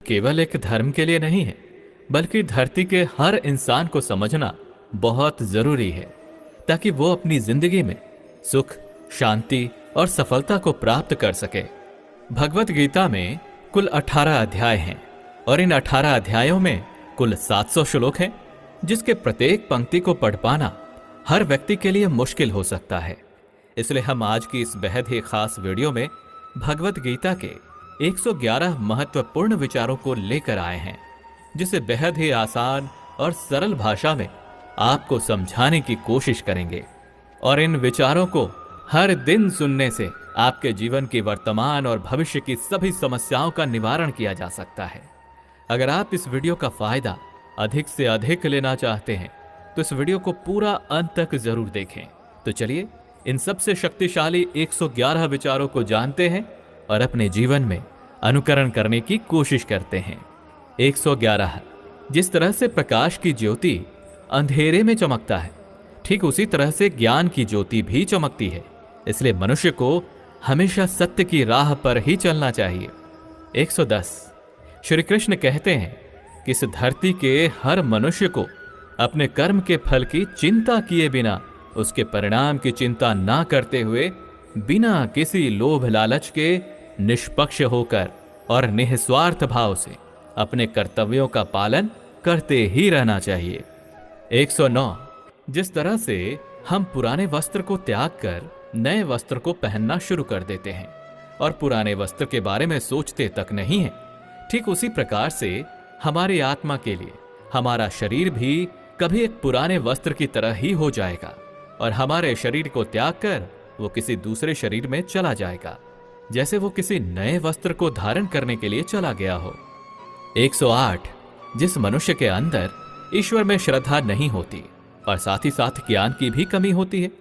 केवल एक धर्म के लिए नहीं है, बल्कि धरती के हर इंसान को समझना बहुत जरूरी है, ताकि वो अपनी जिंदगी में सुख, शांति और सफलता को प्राप्त कर सके। भगवत गीता में कुल 18 अध्याय हैं और इन 18 अध्यायों में कुल 700 श्लोक हैं, जिसके प्रत्येक पंक्ति को पढ़ पाना हर व्यक्ति के लिए मुश्किल हो सकता है। इसलिए हम आज की इस बेहद ही खास वीडियो में भगवत गीता के 111 महत्वपूर्ण विचारों को लेकर आए हैं, जिसे बेहद ही आसान और सरल भाषा में आपको समझाने की कोशिश करेंगे। और इन विचारों को हर दिन सुनने से आपके जीवन की वर्तमान और भविष्य की सभी समस्याओं का निवारण किया जा सकता है। अगर आप इस वीडियो का फायदा अधिक से अधिक लेना चाहते हैं तो इस वीडियो को पूरा अंत तक जरूर देखें। तो चलिए इन सबसे शक्तिशाली 111 विचारों को जानते हैं और अपने जीवन में अनुकरण करने की कोशिश करते हैं। 111। जिस तरह से प्रकाश की ज्योति अंधेरे में चमकता है, ठीक उसी तरह से ज्ञान की ज्योति भी चमकती है। इसलिए मनुष्य को हमेशा सत्य की राह पर ही चलना चाहिए। 110। श्री कृष्ण कहते हैं कि इस धरती के हर मनुष्य को अपने कर्म के फल की चिंता किए बिना, उसके परिणाम की चिंता ना करते हुए, बिना किसी लोभ लालच के निष्पक्ष होकर और निस्वार्थ भाव से अपने कर्तव्यों का पालन करते ही रहना चाहिए। 109। जिस तरह से हम पुराने वस्त्र को त्याग कर नए वस्त्र को पहनना शुरू कर देते हैं और पुराने वस्त्र के बारे में सोचते तक नहीं है, ठीक उसी प्रकार से हमारी आत्मा के लिए हमारा शरीर भी कभी एक पुराने वस्त्र की तरह ही हो जाएगा और हमारे शरीर को त्याग कर वो किसी दूसरे शरीर में चला जाएगा, जैसे वो किसी नए वस्त्र को धारण करने के लिए चला गया हो। 108। जिस मनुष्य के अंदर ईश्वर में श्रद्धा नहीं होती और साथ ही साथ ज्ञान की भी कमी होती है,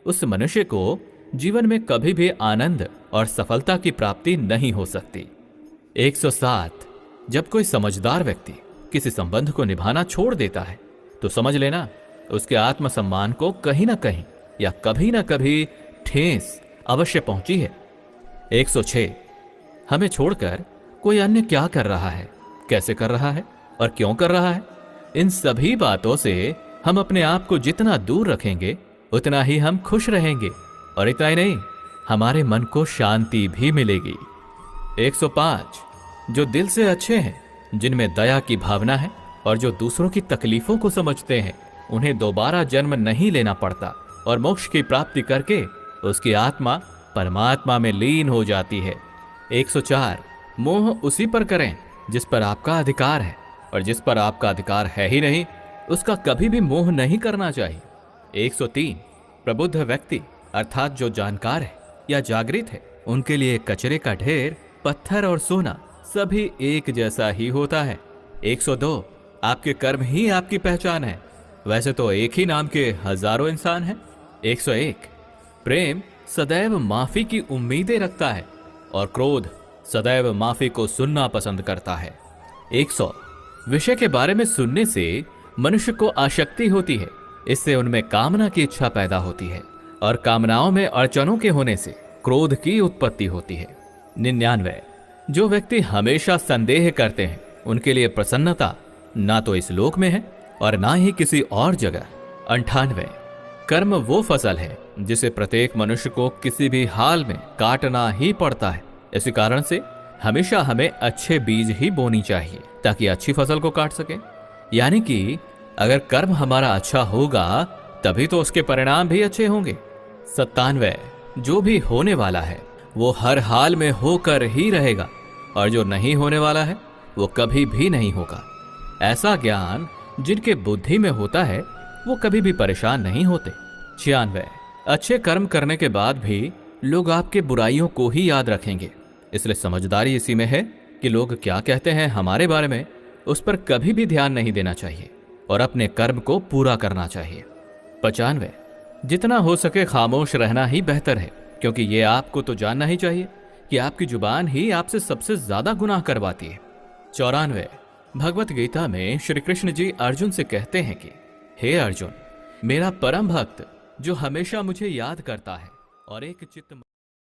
उस मनुष्य को जीवन में कभी भी आनंद और सफलता की प्राप्ति नहीं हो सकती। 107। जब कोई समझदार व्यक्ति किसी संबंध को निभाना छोड़ देता है तो समझ लेना उसके आत्मसम्मान को कहीं ना कहीं या कभी ना कभी ठेस अवश्य पहुंची है। 106। हमें छोड़कर कोई अन्य क्या कर रहा है, कैसे कर रहा है और क्यों कर रहा है, इन सभी बातों से हम अपने आप को जितना दूर रखेंगे उतना ही हम खुश रहेंगे और इतना ही नहीं, हमारे मन को शांति भी मिलेगी। 105। जो दिल से अच्छे हैं, जिनमें दया की भावना है और जो दूसरों की तकलीफों को समझते हैं, उन्हें दोबारा जन्म नहीं लेना पड़ता और मोक्ष की प्राप्ति करके उसकी आत्मा परमात्मा में लीन हो जाती है। 104। मोह उसी पर करें जिस पर आपका अधिकार है, और जिस पर आपका अधिकार है ही नहीं उसका कभी भी मोह नहीं करना चाहिए। 103। प्रबुद्ध व्यक्ति अर्थात जो जानकार है या जागृत है, उनके लिए कचरे का ढेर, पत्थर और सोना सभी एक जैसा ही होता है। 102। आपके कर्म ही आपकी पहचान है, वैसे तो एक ही नाम के हजारों इंसान हैं। 101। प्रेम सदैव माफी की उम्मीदें रखता है और क्रोध सदैव माफी को सुनना पसंद करता है। 100। विषय के बारे में सुनने से मनुष्य को आसक्ति होती है, इससे उनमें कामना की इच्छा पैदा होती है और कामनाओं में अड़चनों के होने से क्रोध की उत्पत्ति होती है। 99। जो व्यक्ति हमेशा संदेह करते हैं, उनके लिए प्रसन्नता ना तो इस लोक में है और ना ही किसी और जगह। 98। कर्म वो फसल है जिसे प्रत्येक मनुष्य को किसी भी हाल में काटना ही पड़ता है। इसी कारण से हमेशा हमें अच्छे बीज ही बोनी चाहिए ताकि अच्छी फसल को काट सके। यानी कि अगर कर्म हमारा अच्छा होगा तभी तो उसके परिणाम भी अच्छे होंगे। 97। जो भी होने वाला है वो हर हाल में होकर ही रहेगा और जो नहीं होने वाला है वो कभी भी नहीं होगा। ऐसा ज्ञान जिनके बुद्धि में होता है वो कभी भी परेशान नहीं होते। 96। अच्छे कर्म करने के बाद भी लोग आपके बुराइयों को ही याद रखेंगे, इसलिए समझदारी इसी में है कि लोग क्या कहते हैं हमारे बारे में उस पर कभी भी ध्यान नहीं देना चाहिए और अपने कर्म को पूरा करना चाहिए। 95। जितना हो सके खामोश रहना ही बेहतर है, क्योंकि ये आपको तो जानना ही चाहिए कि आपकी जुबान ही आपसे सबसे ज्यादा गुनाह करवाती है। 94। भगवत गीता में श्री कृष्ण जी अर्जुन से कहते हैं कि हे अर्जुन, मेरा परम भक्त जो हमेशा मुझे याद करता है और एक चित्त